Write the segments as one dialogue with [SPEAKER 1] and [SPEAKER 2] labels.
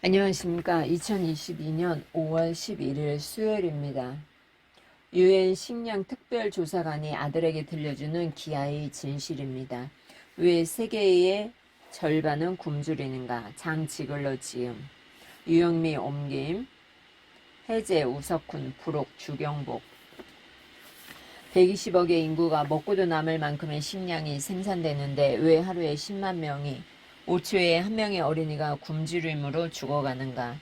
[SPEAKER 1] 안녕하십니까. 2022년 5월 11일 수요일입니다. 유엔 식량 특별조사관이 아들에게 들려주는 기아의 진실입니다. 왜 세계의 절반은 굶주리는가? 장지글러 지음, 유영미 옮김, 해제 우석훈 부록 주경복. 120억의 인구가 먹고도 남을 만큼의 식량이 생산되는데 왜 하루에 10만 명이 5초에 한 명의 어린이가 굶주림으로 죽어가는가?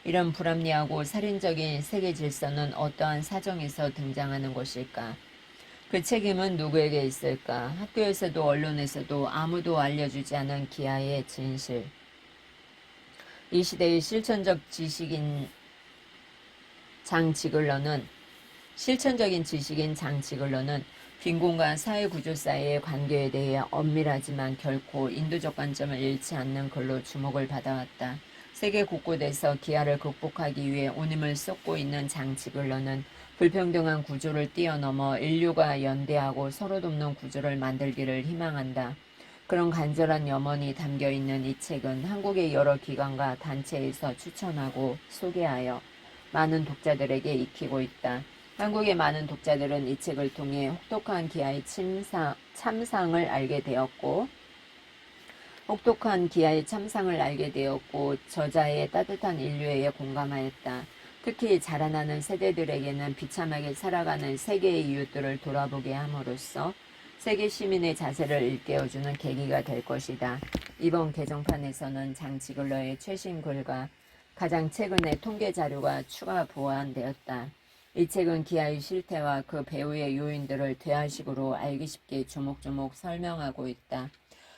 [SPEAKER 1] 이런 불합리하고 살인적인 세계 질서는 어떠한 사정에서 등장하는 것일까? 그 책임은 누구에게 있을까? 학교에서도 언론에서도 아무도 알려주지 않은 기아의 진실. 이 시대의 실천적인 지식인 장지글러는 빈곤과 사회구조 사이의 관계에 대해 엄밀하지만 결코 인도적 관점을 잃지 않는 글로 주목을 받아왔다. 세계 곳곳에서 기아를 극복하기 위해 온 힘을 쏟고 있는 장지글러는 불평등한 구조를 뛰어넘어 인류가 연대하고 서로 돕는 구조를 만들기를 희망한다. 그런 간절한 염원이 담겨있는 이 책은 한국의 여러 기관과 단체에서 추천하고 소개하여 많은 독자들에게 익히고 있다. 한국의 많은 독자들은 이 책을 통해 혹독한 기아의 참상을 알게 되었고, 저자의 따뜻한 인류애에 공감하였다. 특히 자라나는 세대들에게는 비참하게 살아가는 세계의 이웃들을 돌아보게 함으로써 세계 시민의 자세를 일깨워주는 계기가 될 것이다. 이번 개정판에서는 장지글러의 최신 글과 가장 최근의 통계 자료가 추가 보완되었다. 이 책은 기아의 실태와 그 배후의 요인들을 대화식으로 알기 쉽게 조목조목 설명하고 있다.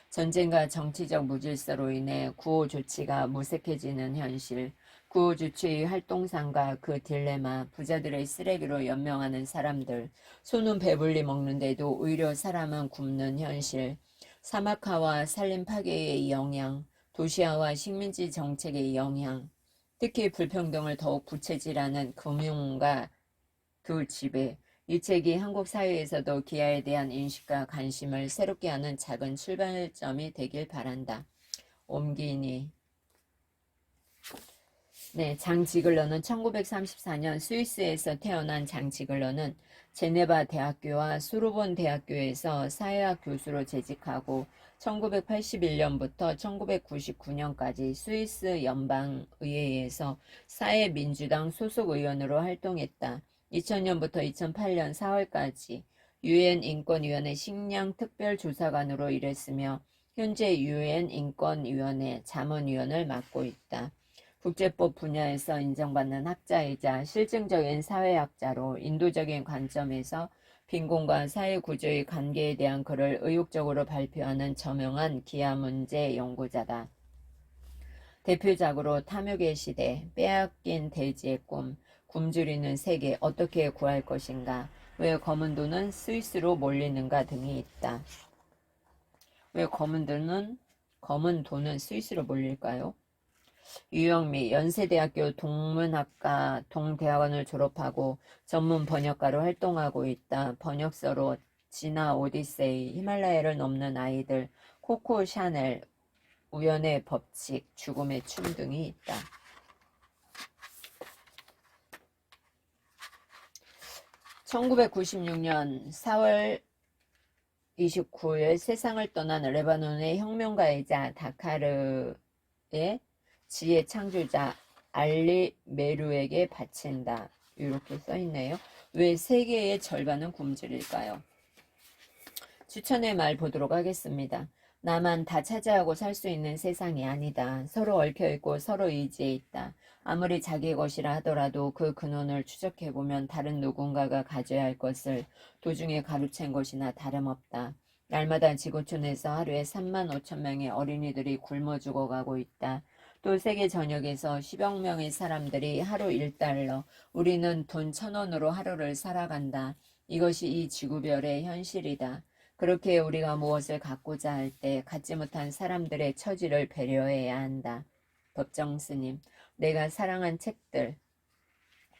[SPEAKER 1] 전쟁과 정치적 무질서로 인해 구호 조치가 무색해지는 현실, 구호 조치의 활동상과 그 딜레마, 부자들의 쓰레기로 연명하는 사람들, 손은 배불리 먹는데도 오히려 사람은 굶는 현실, 사막화와 산림 파괴의 영향, 도시화와 식민지 정책의 영향, 특히 불평등을 더욱 부채질하는 금융과 그 지배, 이 책이 한국 사회에서도 기아에 대한 인식과 관심을 새롭게 하는 작은 출발점이 되길 바란다. 옴기니. 네, 장지글러는 1934년 스위스에서 태어난 장지글러는 제네바 대학교와 소르본 대학교에서 사회학 교수로 재직하고 1981년부터 1999년까지 스위스 연방의회에서 사회민주당 소속 의원으로 활동했다. 2000년부터 2008년 4월까지 유엔 인권위원회 식량 특별조사관으로 일했으며 현재 유엔 인권위원회 자문위원을 맡고 있다. 국제법 분야에서 인정받는 학자이자 실증적인 사회학자로 인도적인 관점에서 빈곤과 사회구조의 관계에 대한 글을 의욕적으로 발표하는 저명한 기아 문제 연구자다. 대표작으로 탐욕의 시대, 빼앗긴 돼지의 꿈, 굶주리는 세계 어떻게 구할 것인가, 왜 검은 돈은 스위스로 몰리는가 등이 있다. 왜 검은 돈은 스위스로 몰릴까요? 유영미 연세대학교 동문학과 동대학원을 졸업하고 전문 번역가로 활동하고 있다. 번역서로 진화 오디세이, 히말라야를 넘는 아이들, 코코 샤넬, 우연의 법칙, 죽음의 춤 등이 있다. (1996년 4월 29일) 세상을 떠난 레바논의 혁명가이자 다카르의 지혜 창조자 알리 메루에게 바친다. 이렇게 써있네요. 왜 세계의 절반은 굶주릴까요? 추천의 말 보도록 하겠습니다. 나만 다 차지하고 살 수 있는 세상이 아니다. 서로 얽혀있고 서로 의지해 있다. 아무리 자기 것이라 하더라도 그 근원을 추적해보면 다른 누군가가 가져야 할 것을 도중에 가로챈 것이나 다름없다. 날마다 지구촌에서 하루에 3만 5천 명의 어린이들이 굶어 죽어가고 있다. 또 세계 전역에서 10억 명의 사람들이 하루 1달러, 우리는 돈 1,000원으로 하루를 살아간다. 이것이 이 지구별의 현실이다. 그렇게 우리가 무엇을 갖고자 할 때 갖지 못한 사람들의 처지를 배려해야 한다. 법정 스님, 내가 사랑한 책들,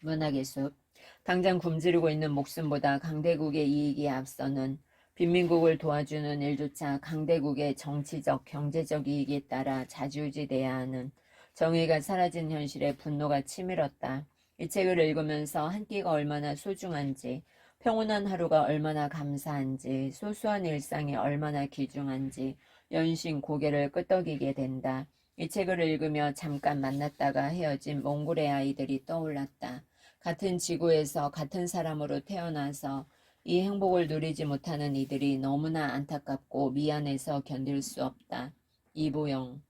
[SPEAKER 1] 문학의 숲, 당장 굶주리고 있는 목숨보다 강대국의 이익이 앞서는 빈민국을 도와주는 일조차 강대국의 정치적, 경제적 이익에 따라 좌지우지돼야 하는 정의가 사라진 현실에 분노가 치밀었다. 이 책을 읽으면서 한 끼가 얼마나 소중한지, 평온한 하루가 얼마나 감사한지, 소소한 일상이 얼마나 귀중한지 연신 고개를 끄덕이게 된다. 이 책을 읽으며 잠깐 만났다가 헤어진 몽골의 아이들이 떠올랐다. 같은 지구에서 같은 사람으로 태어나서 이 행복을 누리지 못하는 이들이 너무나 안타깝고 미안해서 견딜 수 없다. 이보영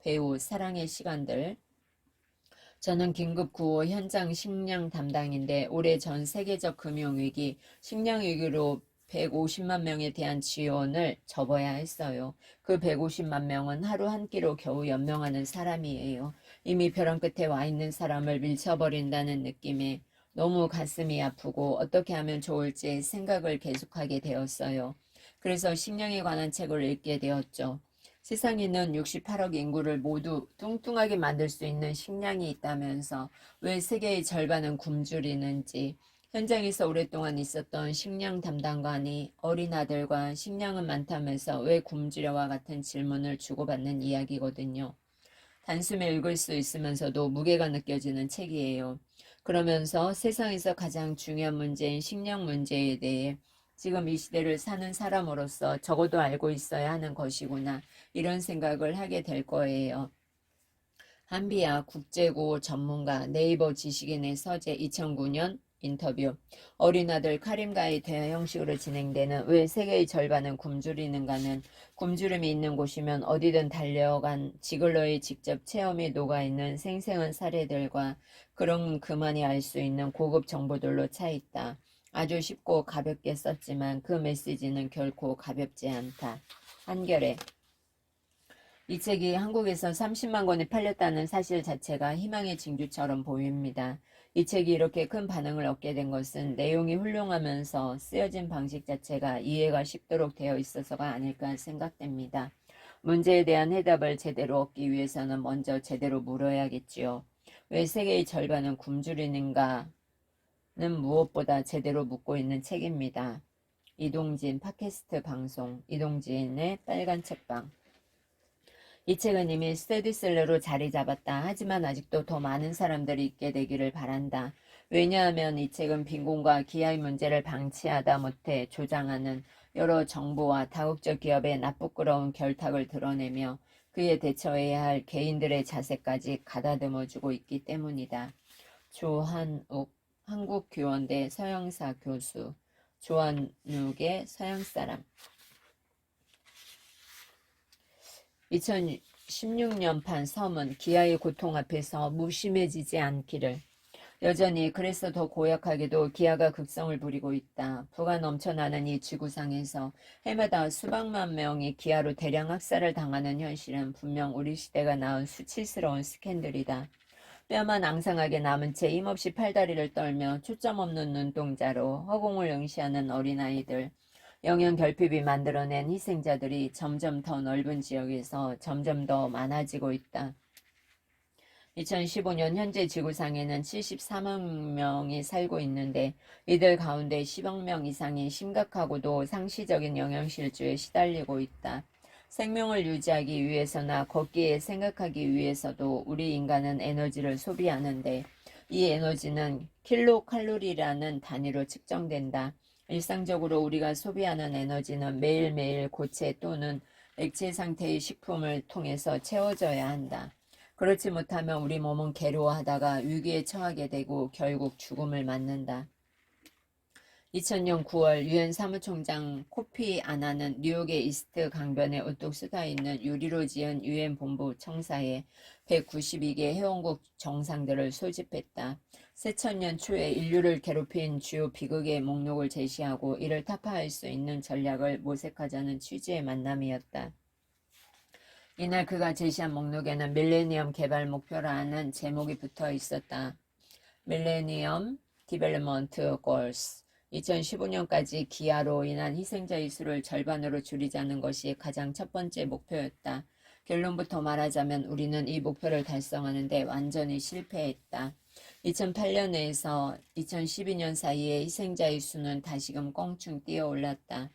[SPEAKER 1] 배우 사랑의 시간들. 저는 긴급 구호 현장 식량 담당인데 올해 전 세계적 금융위기, 식량위기로 150만 명에 대한 지원을 접어야 했어요. 그 150만 명은 하루 한 끼로 겨우 연명하는 사람이에요. 이미 벼랑 끝에 와 있는 사람을 밀쳐버린다는 느낌에 너무 가슴이 아프고 어떻게 하면 좋을지 생각을 계속하게 되었어요. 그래서 식량에 관한 책을 읽게 되었죠. 세상에는 68억 인구를 모두 뚱뚱하게 만들 수 있는 식량이 있다면서 왜 세계의 절반은 굶주리는지, 현장에서 오랫동안 있었던 식량 담당관이 어린 아들과 식량은 많다면서 왜 굶주려와 같은 질문을 주고받는 이야기거든요. 단숨에 읽을 수 있으면서도 무게가 느껴지는 책이에요. 그러면서 세상에서 가장 중요한 문제인 식량 문제에 대해 지금 이 시대를 사는 사람으로서 적어도 알고 있어야 하는 것이구나, 이런 생각을 하게 될 거예요. 한비아 국제고 전문가, 네이버 지식인의 서재. 2009년 인터뷰. 어린 아들 카림과의 대화 형식으로 진행되는 왜 세계의 절반은 굶주리는가는 굶주림이 있는 곳이면 어디든 달려간 지글러의 직접 체험이 녹아있는 생생한 사례들과 그런 그만이 알 수 있는 고급 정보들로 차 있다. 아주 쉽고 가볍게 썼지만 그 메시지는 결코 가볍지 않다. 한겨레. 이 책이 한국에서 30만 권이 팔렸다는 사실 자체가 희망의 징조처럼 보입니다. 이 책이 이렇게 큰 반응을 얻게 된 것은 내용이 훌륭하면서 쓰여진 방식 자체가 이해가 쉽도록 되어 있어서가 아닐까 생각됩니다. 문제에 대한 해답을 제대로 얻기 위해서는 먼저 제대로 물어야겠지요. 왜 세계의 절반은 굶주리는가는 무엇보다 제대로 묻고 있는 책입니다. 이동진 팟캐스트 방송, 이동진의 빨간 책방. 이 책은 이미 스테디셀러로 자리 잡았다. 하지만 아직도 더 많은 사람들이 읽게 되기를 바란다. 왜냐하면 이 책은 빈곤과 기아의 문제를 방치하다 못해 조장하는 여러 정부와 다국적 기업의 나쁘끄러운 결탁을 드러내며 그에 대처해야 할 개인들의 자세까지 가다듬어주고 있기 때문이다. 조한욱 한국교원대 서양사 교수. 조한욱의 서양사람. 2016년판 서문. 기아의 고통 앞에서 무심해지지 않기를. 여전히 그래서 더 고약하게도 기아가 극성을 부리고 있다. 부가 넘쳐나는 이 지구상에서 해마다 수백만 명이 기아로 대량 학살을 당하는 현실은 분명 우리 시대가 낳은 수치스러운 스캔들이다. 뼈만 앙상하게 남은 채 힘없이 팔다리를 떨며 초점 없는 눈동자로 허공을 응시하는 어린아이들, 영양 결핍이 만들어낸 희생자들이 점점 더 넓은 지역에서 점점 더 많아지고 있다. 2015년 현재 지구상에는 74만 명이 살고 있는데 이들 가운데 10억 명 이상이 심각하고도 상시적인 영양실조에 시달리고 있다. 생명을 유지하기 위해서나 걷기에 생각하기 위해서도 우리 인간은 에너지를 소비하는데 이 에너지는 킬로칼로리라는 단위로 측정된다. 일상적으로 우리가 소비하는 에너지는 매일매일 고체 또는 액체 상태의 식품을 통해서 채워져야 한다. 그렇지 못하면 우리 몸은 괴로워하다가 위기에 처하게 되고 결국 죽음을 맞는다. 2000년 9월 유엔 사무총장 코피 아나는 뉴욕의 이스트 강변에 우뚝 쏟아있는 유리로 지은 유엔 본부 청사에 192개 회원국 정상들을 소집했다. 새천년 초에 인류를 괴롭힌 주요 비극의 목록을 제시하고 이를 타파할 수 있는 전략을 모색하자는 취지의 만남이었다. 이날 그가 제시한 목록에는 밀레니엄 개발 목표라는 제목이 붙어 있었다. 밀레니엄 디벨롭먼트 골스. 2015년까지 기아로 인한 희생자의 수를 절반으로 줄이자는 것이 가장 첫 번째 목표였다. 결론부터 말하자면 우리는 이 목표를 달성하는데 완전히 실패했다. 2008년에서 2012년 사이에 희생자의 수는 다시금 껑충 뛰어올랐다.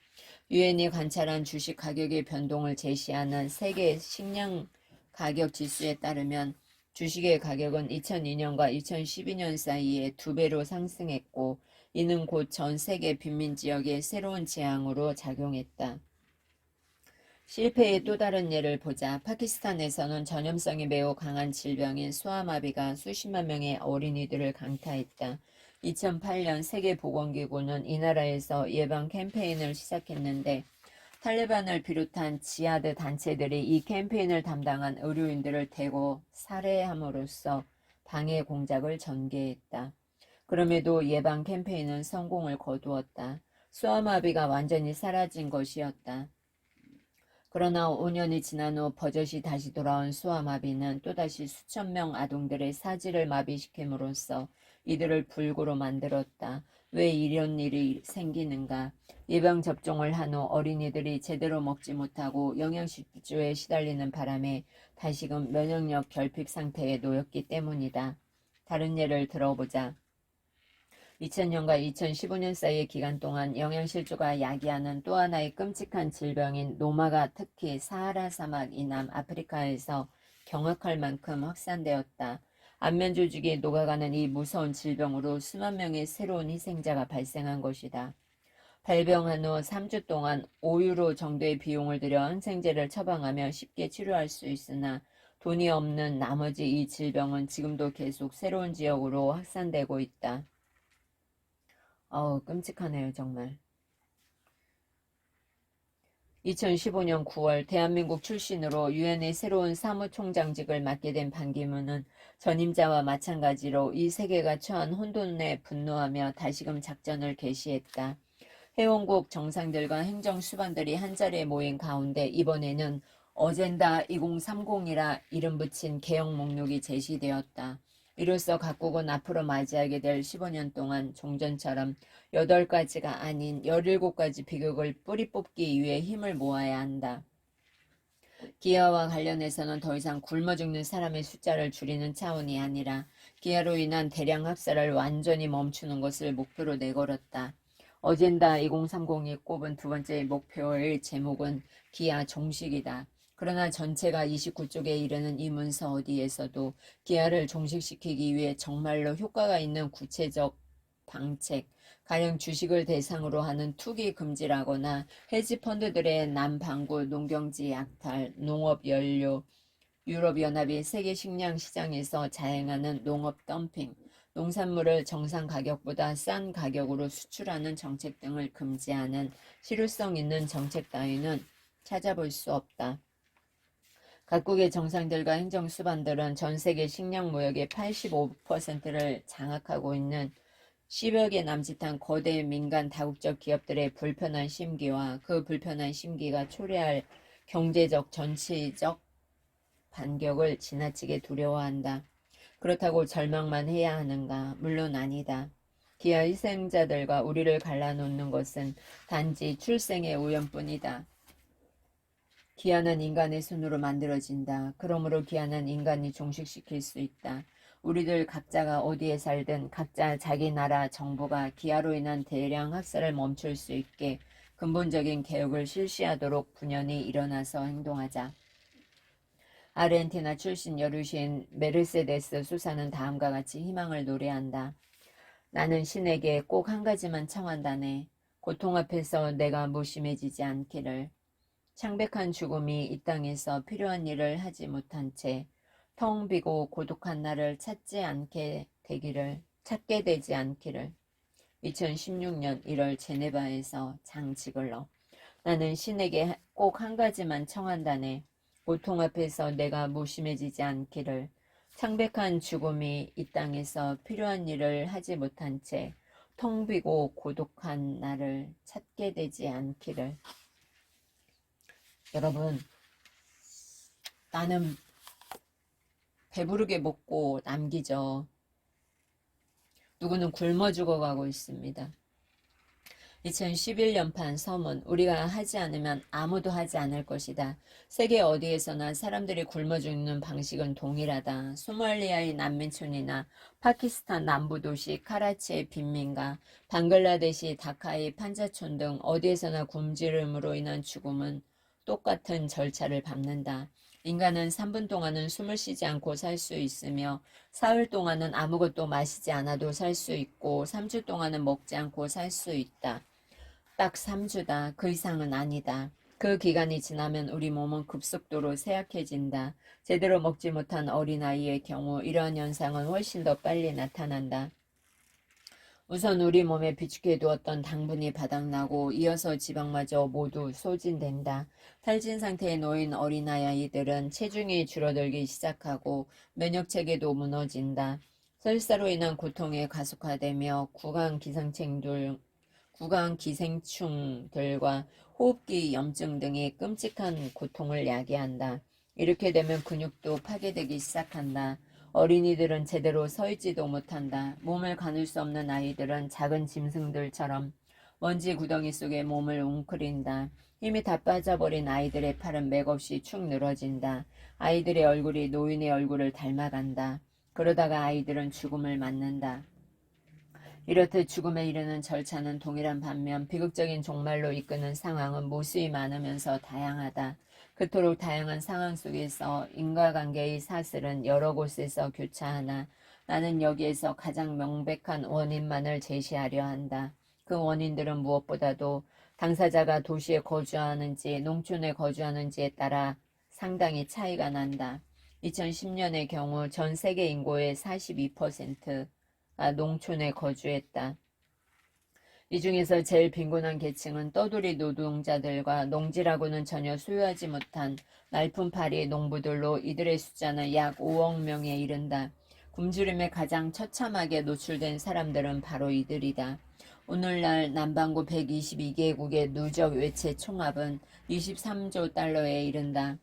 [SPEAKER 1] 유엔이 관찰한 주식 가격의 변동을 제시하는 세계 식량 가격 지수에 따르면 주식의 가격은 2002년과 2012년 사이에 2배로 상승했고 이는 곧 전 세계 빈민 지역의 새로운 재앙으로 작용했다. 실패의 또 다른 예를 보자. 파키스탄에서는 전염성이 매우 강한 질병인 소아마비가 수십만 명의 어린이들을 강타했다. 2008년 세계보건기구는 이 나라에서 예방 캠페인을 시작했는데 탈레반을 비롯한 지하드 단체들이 이 캠페인을 담당한 의료인들을 대거 살해함으로써 방해 공작을 전개했다. 그럼에도 예방 캠페인은 성공을 거두었다. 소아마비가 완전히 사라진 것이었다. 그러나 5년이 지난 후 버젓이 다시 돌아온 소아마비는 또다시 수천 명 아동들의 사지를 마비시킴으로써 이들을 불구로 만들었다. 왜 이런 일이 생기는가? 예방접종을 한 후 어린이들이 제대로 먹지 못하고 영양실조에 시달리는 바람에 다시금 면역력 결핍 상태에 놓였기 때문이다. 다른 예를 들어보자. 2000년과 2015년 사이의 기간 동안 영양실조가 야기하는 또 하나의 끔찍한 질병인 노마가 특히 사하라 사막 이남 아프리카에서 경악할 만큼 확산되었다. 안면 조직이 녹아가는 이 무서운 질병으로 수만 명의 새로운 희생자가 발생한 것이다. 발병한 후 3주 동안 5유로 정도의 비용을 들여 항생제를 처방하며 쉽게 치료할 수 있으나 돈이 없는 나머지 이 질병은 지금도 계속 새로운 지역으로 확산되고 있다. 끔찍하네요, 정말. 2015년 9월 대한민국 출신으로 유엔의 새로운 사무총장직을 맡게 된 반기문은 전임자와 마찬가지로 이 세계가 처한 혼돈에 분노하며 다시금 작전을 개시했다. 회원국 정상들과 행정수반들이 한자리에 모인 가운데 이번에는 어젠다 2030이라 이름 붙인 개혁 목록이 제시되었다. 이로써 각국은 앞으로 맞이하게 될 15년 동안 종전처럼 8가지가 아닌 17가지 비극을 뿌리 뽑기 위해 힘을 모아야 한다. 기아와 관련해서는 더 이상 굶어 죽는 사람의 숫자를 줄이는 차원이 아니라 기아로 인한 대량 학살을 완전히 멈추는 것을 목표로 내걸었다. 어젠다 2030이 꼽은 두 번째 목표의 제목은 기아 종식이다. 그러나 전체가 29쪽에 이르는 이 문서 어디에서도 기아를 종식시키기 위해 정말로 효과가 있는 구체적 방책, 가령 주식을 대상으로 하는 투기 금지라거나 헤지펀드들의 남방구 농경지 약탈, 농업연료, 유럽연합이 세계 식량 시장에서 자행하는 농업 덤핑, 농산물을 정상 가격보다 싼 가격으로 수출하는 정책 등을 금지하는 실효성 있는 정책 따위는 찾아볼 수 없다. 각국의 정상들과 행정수반들은 전 세계 식량 무역의 85%를 장악하고 있는 10여 개 남짓한 거대 민간 다국적 기업들의 불편한 심기와 그 불편한 심기가 초래할 경제적, 정치적 반격을 지나치게 두려워한다. 그렇다고 절망만 해야 하는가? 물론 아니다. 기아 희생자들과 우리를 갈라놓는 것은 단지 출생의 우연뿐이다. 기아는 인간의 손으로 만들어진다. 그러므로 기아는 인간이 종식시킬 수 있다. 우리들 각자가 어디에 살든 각자 자기 나라 정부가 기아로 인한 대량 학살을 멈출 수 있게 근본적인 개혁을 실시하도록 분연히 일어나서 행동하자. 아르헨티나 출신 여류시인 메르세데스 수사는 다음과 같이 희망을 노래한다. 나는 신에게 꼭 한 가지만 청한다네. 고통 앞에서 내가 무심해지지 않기를. 창백한 죽음이 이 땅에서 필요한 일을 하지 못한 채 텅 비고 고독한 나를 찾게 되지 않기를. 2016년 1월 제네바에서 장 지글러. 나는 신에게 꼭 한 가지만 청한다네. 고통 앞에서 내가 무심해지지 않기를. 창백한 죽음이 이 땅에서 필요한 일을 하지 못한 채 텅 비고 고독한 나를 찾게 되지 않기를. 여러분, 나는 배부르게 먹고 남기죠. 누구는 굶어 죽어가고 있습니다. 2011년판 서문, 우리가 하지 않으면 아무도 하지 않을 것이다. 세계 어디에서나 사람들이 굶어 죽는 방식은 동일하다. 소말리아의 난민촌이나 파키스탄 남부도시 카라치의 빈민가, 방글라데시 다카의 판자촌 등 어디에서나 굶주림으로 인한 죽음은 똑같은 절차를 밟는다. 인간은 3분 동안은 숨을 쉬지 않고 살 수 있으며 사흘 동안은 아무것도 마시지 않아도 살 수 있고 3주 동안은 먹지 않고 살 수 있다. 딱 3주다. 그 이상은 아니다. 그 기간이 지나면 우리 몸은 급속도로 쇠약해진다. 제대로 먹지 못한 어린아이의 경우 이러한 현상은 훨씬 더 빨리 나타난다. 우선 우리 몸에 비축해 두었던 당분이 바닥나고 이어서 지방마저 모두 소진된다. 탈진 상태에 놓인 어린아이들은 체중이 줄어들기 시작하고 면역체계도 무너진다. 설사로 인한 고통이 가속화되며 구강기생충들과 호흡기 염증 등이 끔찍한 고통을 야기한다. 이렇게 되면 근육도 파괴되기 시작한다. 어린이들은 제대로 서 있지도 못한다. 몸을 가눌 수 없는 아이들은 작은 짐승들처럼 먼지 구덩이 속에 몸을 웅크린다. 힘이 다 빠져버린 아이들의 팔은 맥없이 축 늘어진다. 아이들의 얼굴이 노인의 얼굴을 닮아간다. 그러다가 아이들은 죽음을 맞는다. 이렇듯 죽음에 이르는 절차는 동일한 반면 비극적인 종말로 이끄는 상황은 무수히 많으면서 다양하다. 그토록 다양한 상황 속에서 인과관계의 사슬은 여러 곳에서 교차하나 나는 여기에서 가장 명백한 원인만을 제시하려 한다. 그 원인들은 무엇보다도 당사자가 도시에 거주하는지 농촌에 거주하는지에 따라 상당히 차이가 난다. 2010년의 경우 전 세계 인구의 42%가 농촌에 거주했다. 이 중에서 제일 빈곤한 계층은 떠돌이 노동자들과 농지라고는 전혀 소유하지 못한 말품팔이 농부들로 이들의 숫자는 약 5억 명에 이른다. 굶주림에 가장 처참하게 노출된 사람들은 바로 이들이다. 오늘날 남반구 122개국의 누적 외채 총합은 23조 달러에 이른다.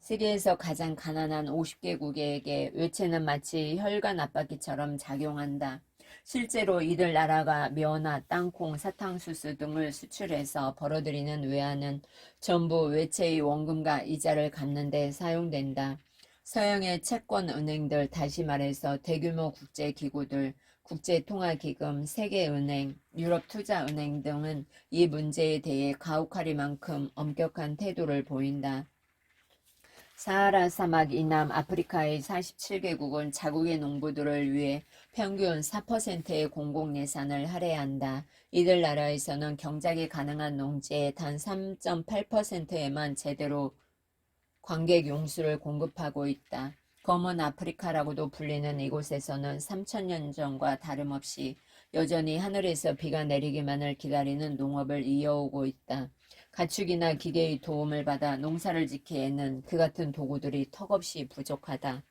[SPEAKER 1] 세계에서 가장 가난한 50개국에게 외채는 마치 혈관 압박기처럼 작용한다. 실제로 이들 나라가 면화, 땅콩, 사탕수수 등을 수출해서 벌어들이는 외화는 전부 외채의 원금과 이자를 갚는 데 사용된다. 서양의 채권은행들, 다시 말해서 대규모 국제기구들, 국제통화기금, 세계은행, 유럽투자은행 등은 이 문제에 대해 가혹하리만큼 엄격한 태도를 보인다. 사하라 사막 이남 아프리카의 47개국은 자국의 농부들을 위해 평균 4%의 공공예산을 할애한다. 이들 나라에서는 경작이 가능한 농지의 단 3.8%에만 제대로 관객 용수를 공급하고 있다. 검은 아프리카라고도 불리는 이곳에서는 3,000년 전과 다름없이 여전히 하늘에서 비가 내리기만을 기다리는 농업을 이어오고 있다. 가축이나 기계의 도움을 받아 농사를 짓기에는 그 같은 도구들이 턱없이 부족하다.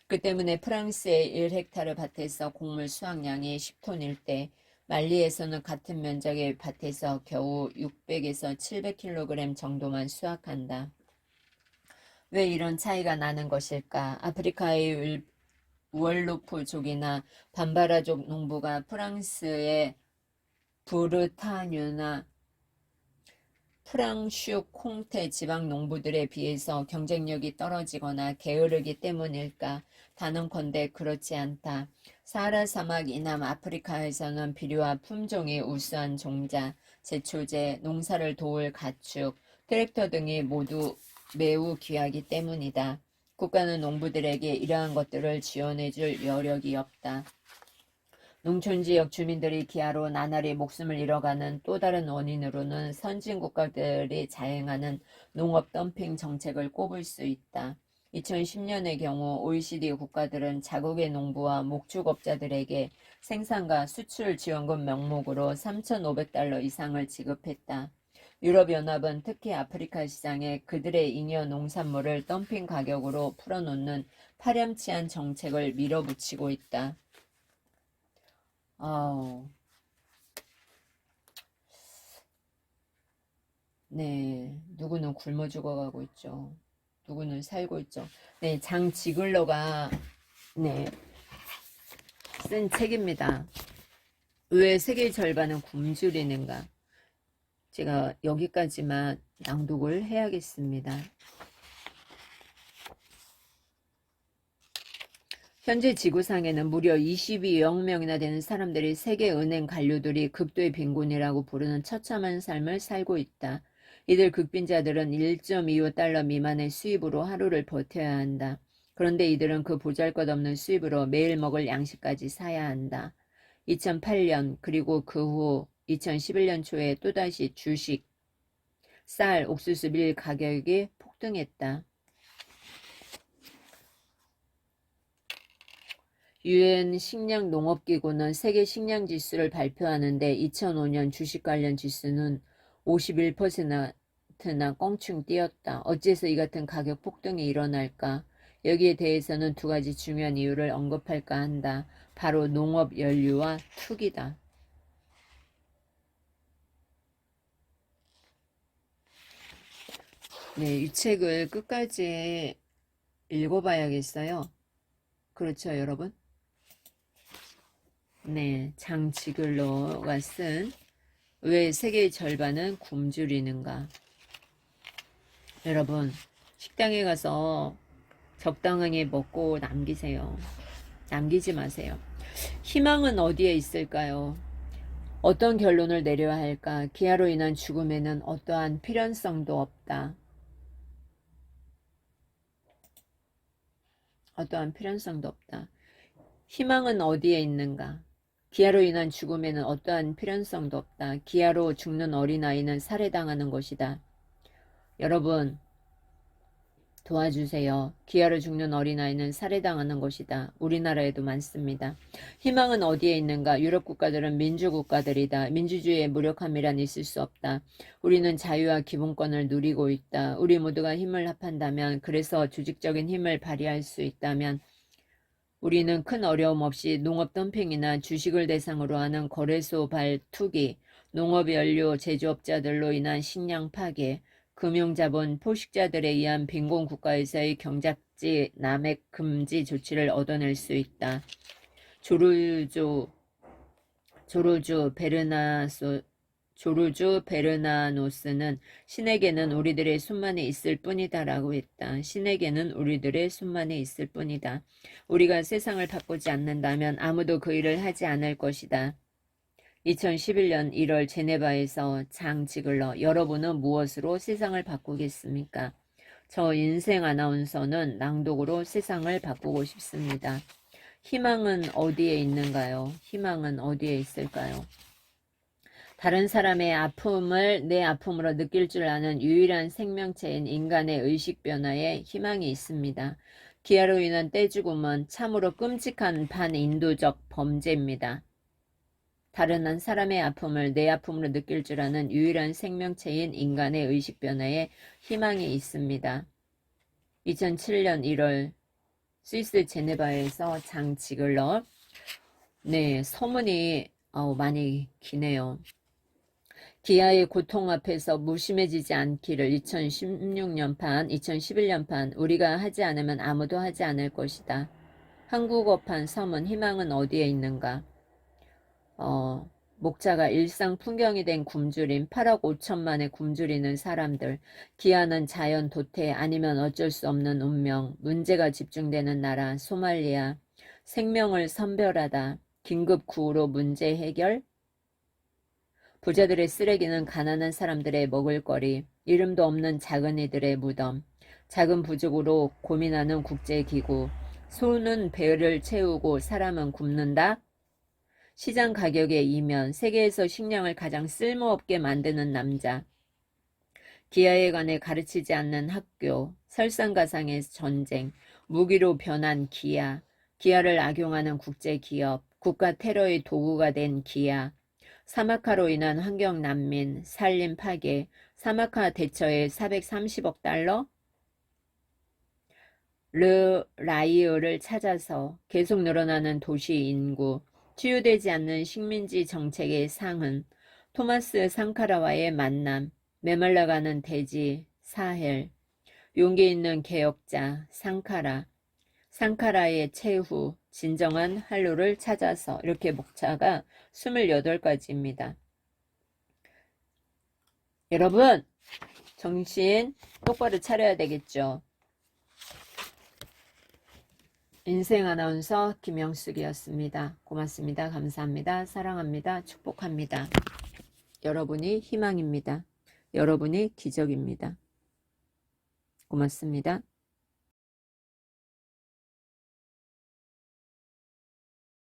[SPEAKER 1] 그 때문에 프랑스의 1헥타르 밭에서 곡물 수확량이 10톤일 때 말리에서는 같은 면적의 밭에서 겨우 600에서 700kg 정도만 수확한다. 왜 이런 차이가 나는 것일까? 아프리카의 우얼로프족이나 밤바라족 농부가 프랑스의 부르타뉴나 프랑슈 콩테 지방 농부들에 비해서 경쟁력이 떨어지거나 게으르기 때문일까? 단언컨대 그렇지 않다. 사하라 사막 이남 아프리카에서는 비료와 품종이 우수한 종자, 제초제, 농사를 도울 가축, 트랙터 등이 모두 매우 귀하기 때문이다. 국가는 농부들에게 이러한 것들을 지원해줄 여력이 없다. 농촌지역 주민들이 기아로 나날이 목숨을 잃어가는 또 다른 원인으로는 선진국가들이 자행하는 농업 덤핑 정책을 꼽을 수 있다. 2010년의 경우 OECD 국가들은 자국의 농부와 목축업자들에게 생산과 수출 지원금 명목으로 3,500달러 이상을 지급했다. 유럽연합은 특히 아프리카 시장에 그들의 잉여 농산물을 덤핑 가격으로 풀어놓는 파렴치한 정책을 밀어붙이고 있다. 네, 누구는 굶어 죽어가고 있죠. 누구는 살고 있죠. 네, 장 지글러가 네, 쓴 책입니다. 왜 세계의 절반은 굶주리는가? 제가 여기까지만 낭독을 해야겠습니다. 현재 지구상에는 무려 22억 명이나 되는 사람들이 세계 은행 관료들이 극도의 빈곤이라고 부르는 처참한 삶을 살고 있다. 이들 극빈자들은 1.25달러 미만의 수입으로 하루를 버텨야 한다. 그런데 이들은 그 보잘것없는 수입으로 매일 먹을 양식까지 사야 한다. 2008년 그리고 그 후 2011년 초에 또다시 주식, 쌀, 옥수수, 밀 가격이 폭등했다. 유엔 식량농업기구는 세계 식량지수를 발표하는데 2005년 주식 관련 지수는 51%나 껑충 뛰었다. 어째서 이 같은 가격 폭등이 일어날까? 여기에 대해서는 두 가지 중요한 이유를 언급할까 한다. 바로 농업 연료와 투기다. 네, 이 책을 끝까지 읽어봐야겠어요. 그렇죠, 여러분? 네, 장 지글러가 쓴 왜 세계의 절반은 굶주리는가? 여러분, 식당에 가서 적당하게 먹고 남기세요. 남기지 마세요. 희망은 어디에 있을까요? 어떤 결론을 내려야 할까? 기아로 인한 죽음에는 어떠한 필연성도 없다. 어떠한 필연성도 없다. 희망은 어디에 있는가? 기아로 인한 죽음에는 어떠한 필연성도 없다. 기아로 죽는 어린아이는 살해당하는 것이다. 여러분, 도와주세요. 기아로 죽는 어린아이는 살해당하는 것이다. 우리나라에도 많습니다. 희망은 어디에 있는가? 유럽 국가들은 민주국가들이다. 민주주의의 무력함이란 있을 수 없다. 우리는 자유와 기본권을 누리고 있다. 우리 모두가 힘을 합한다면, 그래서 조직적인 힘을 발휘할 수 있다면 우리는 큰 어려움 없이 농업 덤핑이나 주식을 대상으로 하는 거래소 발 투기, 농업연료 제조업자들로 인한 식량 파괴, 금융자본 포식자들에 의한 빈곤 국가에서의 경작지 남획 금지 조치를 얻어낼 수 있다. 조르주 베르나노스는 신에게는 우리들의 손만에 있을 뿐이다 라고 했다. 신에게는 우리들의 손만에 있을 뿐이다. 우리가 세상을 바꾸지 않는다면 아무도 그 일을 하지 않을 것이다. 2011년 1월 제네바에서 장 지글러, 여러분은 무엇으로 세상을 바꾸겠습니까? 저 인생 아나운서는 낭독으로 세상을 바꾸고 싶습니다. 희망은 어디에 있는가요? 희망은 어디에 있을까요? 다른 사람의 아픔을 내 아픔으로 느낄 줄 아는 유일한 생명체인 인간의 의식 변화에 희망이 있습니다. 기아로 인한 떼죽음은 참으로 끔찍한 반인도적 범죄입니다. 다른 사람의 아픔을 내 아픔으로 느낄 줄 아는 유일한 생명체인 인간의 의식 변화에 희망이 있습니다. 2007년 1월 스위스 제네바에서 장 지글러. 네, 서문이 많이 기네요. 기아의 고통 앞에서 무심해지지 않기를. 2016년판, 2011년판. 우리가 하지 않으면 아무도 하지 않을 것이다. 한국어판 서문. 희망은 어디에 있는가? 목자가 일상 풍경이 된 굶주림, 8억 5천만의 굶주리는 사람들, 기아는 자연 도태 아니면 어쩔 수 없는 운명, 문제가 집중되는 나라, 소말리아, 생명을 선별하다, 긴급 구호로 문제 해결, 부자들의 쓰레기는 가난한 사람들의 먹을거리, 이름도 없는 작은 이들의 무덤, 작은 부족으로 고민하는 국제기구, 소는 배를 채우고 사람은 굶는다. 시장 가격의 이면, 세계에서 식량을 가장 쓸모없게 만드는 남자, 기아에 관해 가르치지 않는 학교, 설상가상의 전쟁, 무기로 변한 기아, 기아를 악용하는 국제기업, 국가 테러의 도구가 된 기아, 사막화로 인한 환경 난민, 산림 파괴, 사막화 대처에 430억 달러, 르 라이어를 찾아서 계속 늘어나는 도시 인구, 치유되지 않는 식민지 정책의 상흔, 토마스 상카라와의 만남, 메말라가는 대지, 사헬, 용기 있는 개혁자, 상카라, 상카라의 최후, 진정한 활로를 찾아서. 이렇게 목차가 28가지입니다. 여러분, 정신 똑바로 차려야 되겠죠. 인생 아나운서 김영숙이었습니다. 고맙습니다. 감사합니다. 사랑합니다. 축복합니다. 여러분이 희망입니다. 여러분이 기적입니다. 고맙습니다.